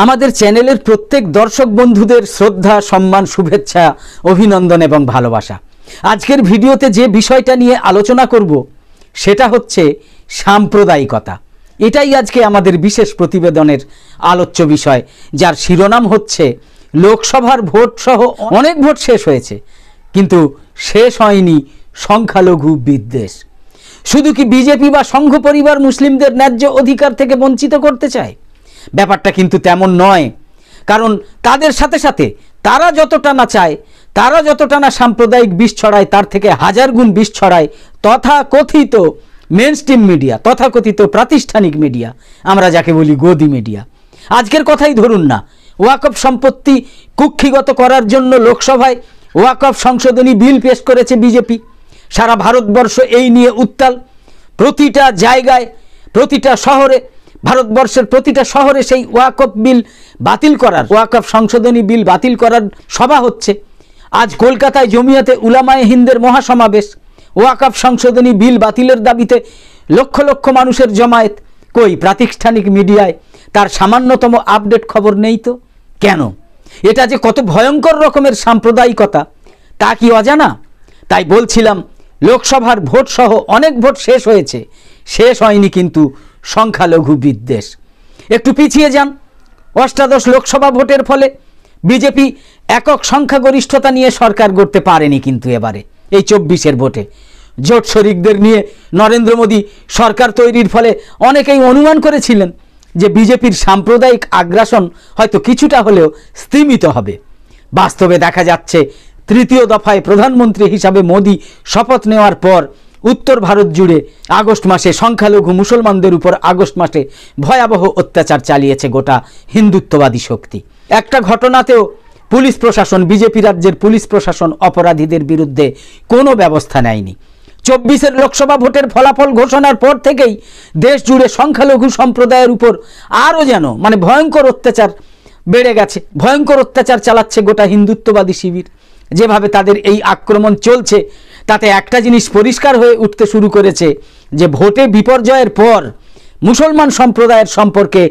আমাদের চ্যানেলের প্রত্যেক দর্শক বন্ধুদের শ্রদ্ধা, সম্মান, শুভেচ্ছা, অভিনন্দন এবং ভালোবাসা। আজকের ভিডিওতে যে বিষয়টা নিয়ে আলোচনা করব সেটা হচ্ছে সাম্প্রদায়িকতা। এটাই আজকে আমাদের বিশেষ প্রতিবেদনের আলোচ্য বিষয়, যার শিরোনাম হচ্ছে লোকসভার ভোট সহ অনেক ভোট শেষ হয়েছে, কিন্তু শেষ হয়নি সংখ্যালঘু বিদ্বেষ। শুধু কি বিজেপি বা সংঘ পরিবার মুসলিমদের ন্যায্য অধিকার থেকে বঞ্চিত করতে চায়? ব্যাপারটা কিন্তু তেমন নয়, কারণ তাদের সাথে সাথে তারা যতটা না চায়, তারা যতটা না সাম্প্রদায়িক বিষ ছড়ায়, তার থেকে হাজার গুণ বিষ ছড়ায় তথাকথিত মেইনস্ট্রিম মিডিয়া, তথাকথিত প্রাতিষ্ঠানিক মিডিয়া, আমরা যাকে বলি গদি মিডিয়া। আজকের কথাই ধরুন না, ওয়াকফ সম্পত্তি কুক্ষিগত করার জন্য লোকসভায় ওয়াকফ সংশোধনী বিল পেশ করেছে বিজেপি। সারা ভারতবর্ষ এই নিয়ে উত্তাল। প্রতিটা জায়গায়, প্রতিটা শহরে, ভারতবর্ষের প্রতিটা শহরে সেই ওয়াকফ বিল বাতিল করার, ওয়াকফ সংশোধনী বিল বাতিল করার সভা হচ্ছে। আজ কলকাতায় জমিয়তে উলামায়ে হিন্দের মহাসমাবেশ। ওয়াকফ সংশোধনী বিল বাতিলের দাবিতে লক্ষ লক্ষ মানুষের জমায়েত। কই প্রাতিষ্ঠানিক মিডিয়ায় তার সামান্যতম আপডেট খবর নেই তো? কেন? এটা যে কত ভয়ঙ্কর রকমের সাম্প্রদায়িকতা তা কি অজানা? তাই বলছিলাম, লোকসভার ভোট সহ অনেক ভোট শেষ হয়েছে, শেষ হয়নি কিন্তু সংখ্যালঘু বিদ্বেষ। একটু পিছিয়ে যান। অষ্টাদশ লোকসভা ভোটের ফলে বিজেপি একক সংখ্যাগরিষ্ঠতা নিয়ে সরকার গড়তে পারেনি, কিন্তু এবারে এই 24-এর ভোটে জোট শরিকদের নিয়ে নরেন্দ্র মোদী সরকার তৈরির ফলে অনেকেই অনুমান করেছিলেন যে বিজেপির সাম্প্রদায়িক আগ্রাসন হয়তো কিছুটা হলেও স্তিমিত হবে। বাস্তবে দেখা যাচ্ছে, তৃতীয় দফায় প্রধানমন্ত্রী হিসাবে মোদী শপথ নেওয়ার পর উত্তর ভারত জুড়ে আগস্ট মাসে সংখ্যালঘু মুসলমানদের উপর আগস্ট মাসে ভয়াবহ অত্যাচার চালিয়েছে গোটা হিন্দুত্ববাদী শক্তি। একটা ঘটনাতেও পুলিশ প্রশাসন, বিজেপি রাজ্যের পুলিশ প্রশাসন অপরাধীদের বিরুদ্ধে কোনো ব্যবস্থা নেয়নি। 24-এর লোকসভা ভোটের ফলাফল ঘোষণার পর থেকেই দেশ জুড়ে সংখ্যালঘু সম্প্রদায়ের উপর আরও যেন ভয়ঙ্কর অত্যাচার বেড়ে গেছে। ভয়ঙ্কর অত্যাচার চালাচ্ছে গোটা হিন্দুত্ববাদী শিবির। যেভাবে তাদের এই আক্রমণ চলছে, তাতে একটা জিনিস পরিষ্কার হয়ে উঠতে শুরু করেছে যে ভোটে বিপর্যয়ের পর মুসলমান সম্প্রদায়ের সম্পর্কে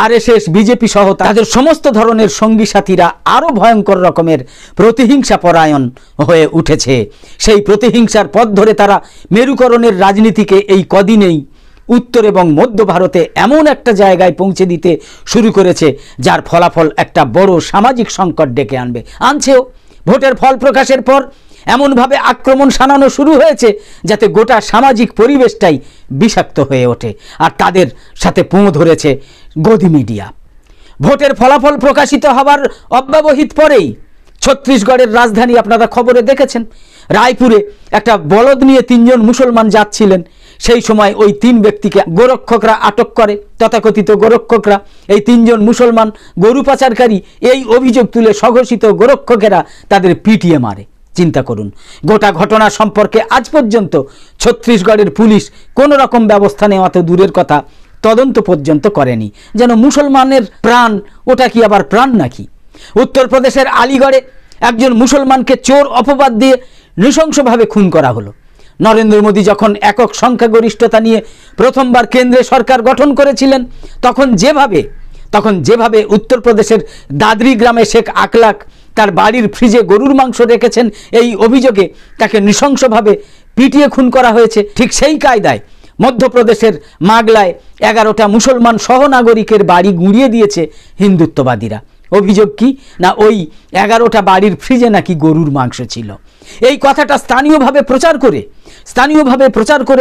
আরএসএস, বিজেপি সহ তাদের সমস্ত ধরনের সঙ্গী সাথীরা আরও ভয়ঙ্কর রকমের প্রতিহিংসা পরায়ণ হয়ে উঠেছে। সেই প্রতিহিংসার পথ ধরে তারা মেরুকরণের রাজনীতিকে এই কদিনেই উত্তর এবং মধ্য ভারতে এমন একটা জায়গায় পৌঁছে দিতে শুরু করেছে, যার ফলাফল একটা বড় সামাজিক সংকট ডেকে আনছেও। ভোটের ফল প্রকাশের পর এমনভাবে আক্রমণ শানানো শুরু হয়েছে যাতে গোটা সামাজিক পরিবেশটাই বিষাক্ত হয়ে ওঠে, আর তাদের সাথে পোঁ ধরেছে গদি মিডিয়া। ভোটের ফলাফল প্রকাশিত হবার অব্যবহিত পরেই ছত্তিশগড়ের রাজধানী, আপনারা খবরে দেখেছেন, রায়পুরে একটা বলদ নিয়ে 3 জন মুসলমান যাচ্ছিলেন। সেই সময় ওই 3 ব্যক্তিকে গোরক্ষকরা আটক করে, তথাকথিত গোরক্ষকরা। এই 3 জন মুসলমান গরু পাচারকারী, এই অভিযোগ তুলে স্বঘোষিত গোরক্ষকেরা তাদের পিটিয়ে মারে। চিন্তা করুন, গোটা ঘটনা সম্পর্কে আজ পর্যন্ত ছত্তিশগড়ের পুলিশ কোনো রকম ব্যবস্থা নেওয়া তো দূরের কথা, তদন্ত পর্যন্ত করেনি। যেন মুসলমানের প্রাণ, ওটা কি আবার প্রাণ নাকি? উত্তরপ্রদেশের আলিগড়ে একজন মুসলমানকে চোর অপবাদ দিয়ে নৃশংসভাবে খুন করা হলো। নরেন্দ্র মোদী যখন একক সংখ্যাগরিষ্ঠতা নিয়ে প্রথমবার কেন্দ্রে সরকার গঠন করেছিলেন, তখন যেভাবে উত্তরপ্রদেশের দাদরি গ্রামে শেখ আকলাক তার বাড়ির ফ্রিজে গরুর মাংস রেখেছেন, এই অভিযোগে তাকে নৃশংসভাবে পিটিয়ে খুন করা হয়েছে, ঠিক সেই কায়দায় মধ্যপ্রদেশের মাগলায় 11টা মুসলমান সহনাগরিকের বাড়ি গুঁড়িয়ে দিয়েছে হিন্দুত্ববাদীরা। অভিযোগ কি না, ওই 11টা বাড়ির ফ্রিজে নাকি গরুর মাংস ছিল। এই কথাটা স্থানীয়ভাবে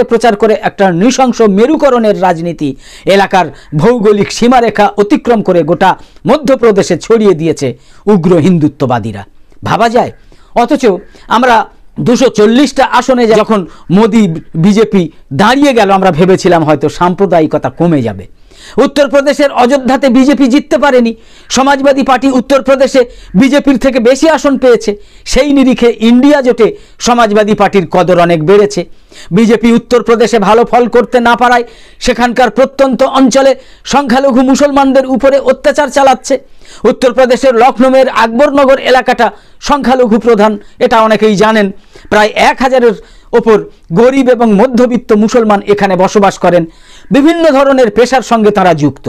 প্রচার করে একটা নৃশংস মেরুকরণের রাজনীতি এলাকার ভৌগোলিক সীমারেখা অতিক্রম করে গোটা মধ্যপ্রদেশে ছড়িয়ে দিয়েছে উগ্র হিন্দুত্ববাদীরা। ভাবা যায়? অথচ আমরা 240টা আসনে যখন মোদী বিজেপি দাঁড়িয়ে গেল, আমরা ভেবেছিলাম হয়তো সাম্প্রদায়িকতা কমে যাবে। উত্তরপ্রদেশের অযোধ্যাতে বিজেপি জিততে পারেনি। সমাজবাদী পার্টি উত্তরপ্রদেশে বিজেপির থেকে বেশি আসন পেয়েছে। সেই নিরিখে ইন্ডিয়া জোটে সমাজবাদী পার্টির কদর অনেক বেড়েছে। বিজেপি উত্তরপ্রদেশে ভালো ফল করতে না পারায় সেখানকার প্রত্যন্ত অঞ্চলে সংখ্যালঘু মুসলমানদের উপরে অত্যাচার চালাচ্ছে। উত্তরপ্রদেশের লখনৌয়ের আকবরনগর এলাকাটা সংখ্যালঘু প্রধান, এটা অনেকেই জানেন। প্রায় 1000-এর ওপর গরিব এবং মধ্যবিত্ত মুসলমান এখানে বসবাস করেন। বিভিন্ন ধরনের পেশার সঙ্গে তারা যুক্ত।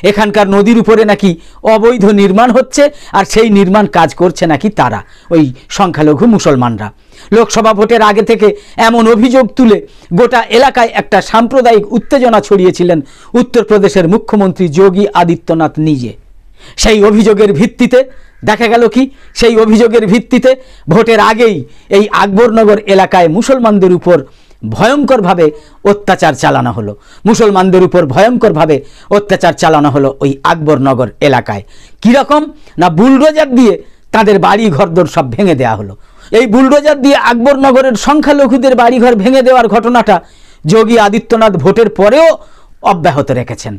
এখানকার নদীর উপরে নাকি অবৈধ নির্মাণ হচ্ছে, আর সেই নির্মাণ কাজ করছে নাকি তারা, ওই সংখ্যালঘু মুসলমানরা। লোকসভা ভোটের আগে থেকে এমন অভিযোগ তুলে গোটা এলাকায় একটা সাম্প্রদায়িক উত্তেজনা ছড়িয়েছিলেন উত্তরপ্রদেশের মুখ্যমন্ত্রী যোগী আদিত্যনাথ নিজে। সেই অভিযোগের ভিত্তিতে দেখা গেল কি, সেই অভিযোগের ভিত্তিতে ভোটের আগেই এই আকবরনগর এলাকায় মুসলমানদের উপর ভয়ঙ্করভাবে অত্যাচার চালানো হলো। মুসলমানদের উপর ভয়ঙ্করভাবে অত্যাচার চালানো হলো ওই আকবরনগর এলাকায়। কীরকম না, বুলডোজার দিয়ে তাদের বাড়ি ঘরদোর সব ভেঙে দেওয়া হলো। এই বুলডোজার দিয়ে আকবরনগরের সংখ্যালঘুদের বাড়িঘর ভেঙে দেওয়ার ঘটনাটা যোগী আদিত্যনাথ ভোটের পরেও অব্যাহত রেখেছেন।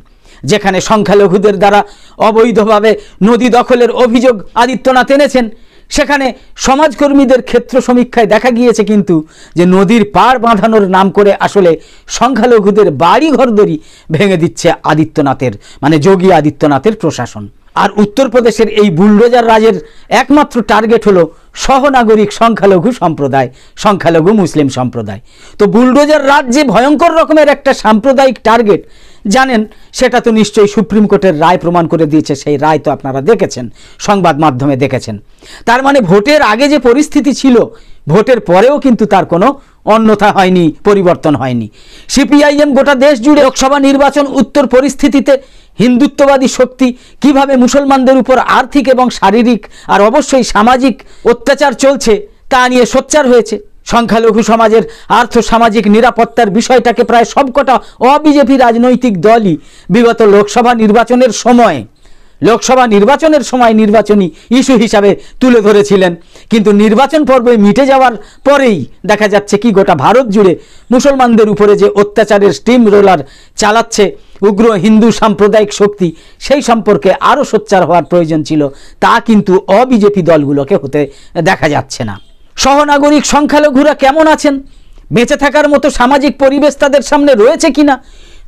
যেখানে সংখ্যালঘুদের দ্বারা অবৈধভাবে নদী দখলের অভিযোগ আদিত্যনাথ এনেছেন, সেখানে সমাজকর্মীদের ক্ষেত্র সমীক্ষায় দেখা গিয়েছে কিন্তু যে নদীর পাড় বাঁধানোর নাম করে আসলে সংখ্যালঘুদের বাড়ি ঘরদড়ি ভেঙে দিচ্ছে আদিত্যনাথের, মানে যোগী আদিত্যনাথের প্রশাসন। আর উত্তরপ্রদেশের এই বুলডোজার রাজের একমাত্র টার্গেট হলো সহনাগরিক সংখ্যালঘু সম্প্রদায়, সংখ্যালঘু মুসলিম সম্প্রদায়। তো বুলডোজার রাজ যে ভয়ঙ্কর রকমের একটা সাম্প্রদায়িক টার্গেট জানেন, সেটা তো নিশ্চয়ই সুপ্রিম কোর্টের রায় প্রমাণ করে দিয়েছে। সেই রায় তো আপনারা দেখেছেন, সংবাদ মাধ্যমে দেখেছেন। তার মানে ভোটের আগে যে পরিস্থিতি ছিল, ভোটের পরেও কিন্তু তার কোনো অন্যথা হয়নি, পরিবর্তন হয়নি। সিপিআইএম গোটা দেশ জুড়ে লোকসভা নির্বাচন উত্তর পরিস্থিতিতে হিন্দুত্ববাদী শক্তি কিভাবে মুসলমানদের উপর আর্থিক এবং শারীরিক আর অবশ্যই সামাজিক অত্যাচার চলছে তা নিয়ে সোচ্চার হয়েছে। সংখ্যালঘু সমাজের আর্থ সামাজিক নিরাপত্তার বিষয়টাকে প্রায় সবকটা অবিজেপি রাজনৈতিক দলই বিগত লোকসভা নির্বাচনের সময় নির্বাচনী ইস্যু হিসাবে তুলে ধরেছিলেন। কিন্তু নির্বাচন পর্ব মিটে যাওয়ার পরেই দেখা যাচ্ছে কি, গোটা ভারত জুড়ে মুসলমানদের উপরে যে অত্যাচারের স্টিম রোলার চালাচ্ছে উগ্র হিন্দু সাম্প্রদায়িক শক্তি, সেই সম্পর্কে আরও সোচ্চার হওয়ার প্রয়োজন ছিল। তা কিন্তু অবিজেপি দলগুলোকে হতে দেখা যাচ্ছে না। সহনাগরিক সংখ্যালঘুরা কেমন আছেন, বেঁচে থাকার মতো সামাজিক পরিবেশ তাদের সামনে রয়েছে কিনা,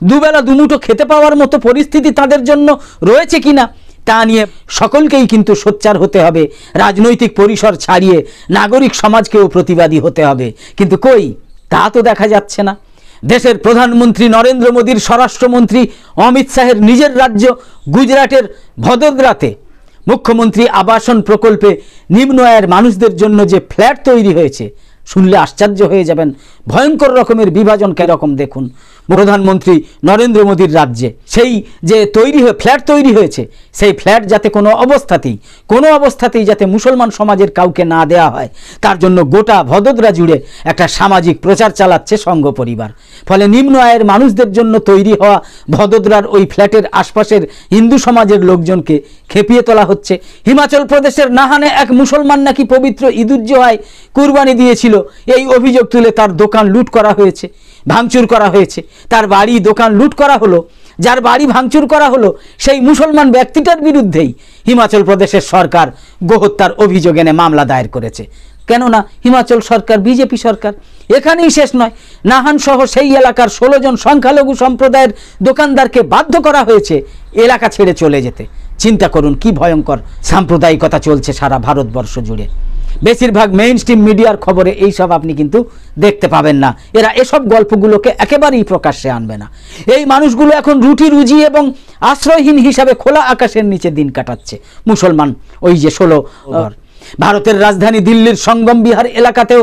দুবেলা দুমুঠো খেতে পাওয়ার মতো পরিস্থিতি তাদের জন্য রয়েছে কিনা, তা নিয়ে সকলকেই কিন্তু সোচ্চার হতে হবে। রাজনৈতিক পরিসর ছাড়িয়ে নাগরিক সমাজকেও প্রতিবাদী হতে হবে। কিন্তু কই, তা তো দেখা যাচ্ছে না। দেশের প্রধানমন্ত্রী নরেন্দ্র মোদীর স্বরাষ্ট্রমন্ত্রী অমিত শাহের নিজের রাজ্য গুজরাটের ভদোদরাতে মুখ্যমন্ত্রী আবাসন প্রকল্পে নিম্ন আয়ের মানুষদের জন্য যে ফ্ল্যাট তৈরি হয়েছে, শুনলে আশ্চর্য হয়ে যাবেন। ভয়ঙ্কর রকমের বিভাজন কেরকম দেখুন। প্রধানমন্ত্রী নরেন্দ্র মোদীর রাজ্যে সেই যে ফ্ল্যাট তৈরি হয়েছে, সেই ফ্ল্যাট যাতে কোনো অবস্থাতেই যাতে মুসলমান সমাজের কাউকে না দেওয়া হয়, তার জন্য গোটা ভদোদরা জুড়ে একটা সামাজিক প্রচার চালাচ্ছে সংঘ পরিবার। ফলে নিম্ন আয়ের মানুষদের জন্য তৈরি হওয়া ভদোদরার ওই ফ্ল্যাটের আশপাশের হিন্দু সমাজের লোকজনকে খেপিয়ে তোলা হচ্ছে। হিমাচল প্রদেশের নাহানে এক মুসলমান নাকি পবিত্র ঈদুজ্জোহায় কুরবানি দিয়েছিল, এই অভিযোগ তুলে তার দোকান লুট করা হয়েছে, ভাঙচুর করা হয়েছে। তার বাড়ি দোকান লুট করা হলো, যার বাড়ি ভাঙচুর করা হলো সেই মুসলমান ব্যক্তিটার বিরুদ্ধেই হিমাচল প্রদেশের সরকার গোহত্যার অভিযোগ এনে মামলা দায়ের করেছে। কেননা হিমাচল সরকার বিজেপি সরকার। এখানেই শেষ নয়, নাহান সহ সেই এলাকার 16 জন সংখ্যালঘু সম্প্রদায়ের দোকানদারকে বাধ্য করা হয়েছে এলাকা ছেড়ে চলে যেতে। চিন্তা করুন কি ভয়ঙ্কর সাম্প্রদায়িকতা চলছে সারা ভারতবর্ষ জুড়ে। বেশিরভাগ মেইন স্ট্রিম মিডিয়ার খবরে এইসব আপনি কিন্তু দেখতে পাবেন না। এরা এসব গল্পগুলোকে একেবারেই প্রকাশ্যে আনবে না। এই মানুষগুলো এখন রুটি রুজি এবং আশ্রয়হীন হিসাবে খোলা আকাশের নিচে দিন কাটাচ্ছে। মুসলমান ওই যে 16 ভারতের রাজধানী দিল্লির সঙ্গম বিহার এলাকাতেও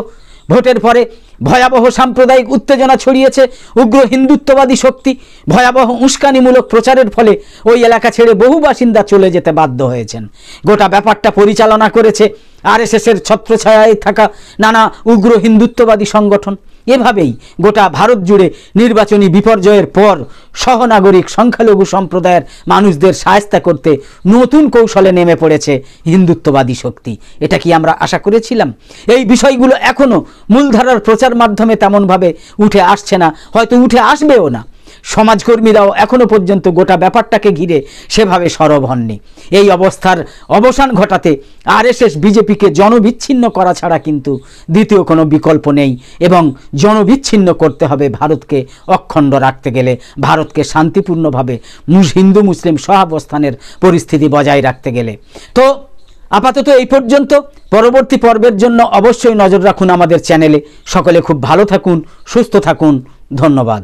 ভোটের পরে ভয়াবহ সাম্প্রদায়িক উত্তেজনা ছড়িয়েছে। উগ্র হিন্দুত্ববাদী শক্তি ভয়াবহ উস্কানিমূলক প্রচারের ফলে ওই এলাকা ছেড়ে বহু বাসিন্দা চলে যেতে বাধ্য হয়েছেন। গোটা ব্যাপারটা পরিচালনা করেছে আরএসএসের ছত্রছায়ায় থাকা নানা উগ্র হিন্দুত্ববাদী সংগঠন। এভাবেই গোটা ভারত জুড়ে নির্বাচনী বিপর্যয়ের পর সহনাগরিক সংখ্যালঘু সম্প্রদায়ের মানুষদের শায়েস্তা করতে নতুন কৌশলে নেমে পড়েছে হিন্দুত্ববাদী শক্তি। এটা কি আমরা আশা করেছিলাম? এই বিষয়গুলো এখনও মূলধারার প্রচার মাধ্যমে তেমনভাবে উঠে আসছে না, হয়তো উঠে আসবেও না। সমাজকর্মীরাও এখনো পর্যন্ত গোটা ব্যাপারটাকে ঘিরে সেভাবে সরব হননি। এই অবস্থার অবসান ঘটাতে আরএসএস বিজেপিকে জনবিচ্ছিন্ন করা ছাড়া কিন্তু দ্বিতীয় কোনো বিকল্প নেই, এবং জনবিচ্ছিন্ন করতে হবে ভারতকে অখণ্ড রাখতে গেলে, ভারতকে শান্তিপূর্ণভাবে হিন্দু মুসলিম সহাবস্থানের পরিস্থিতি বজায় রাখতে গেলে। তো আপাতত এই পর্যন্ত। পরবর্তী পর্বের জন্য অবশ্যই নজর রাখুন আমাদের চ্যানেলে। সকলে খুব ভালো থাকুন, সুস্থ থাকুন। ধন্যবাদ।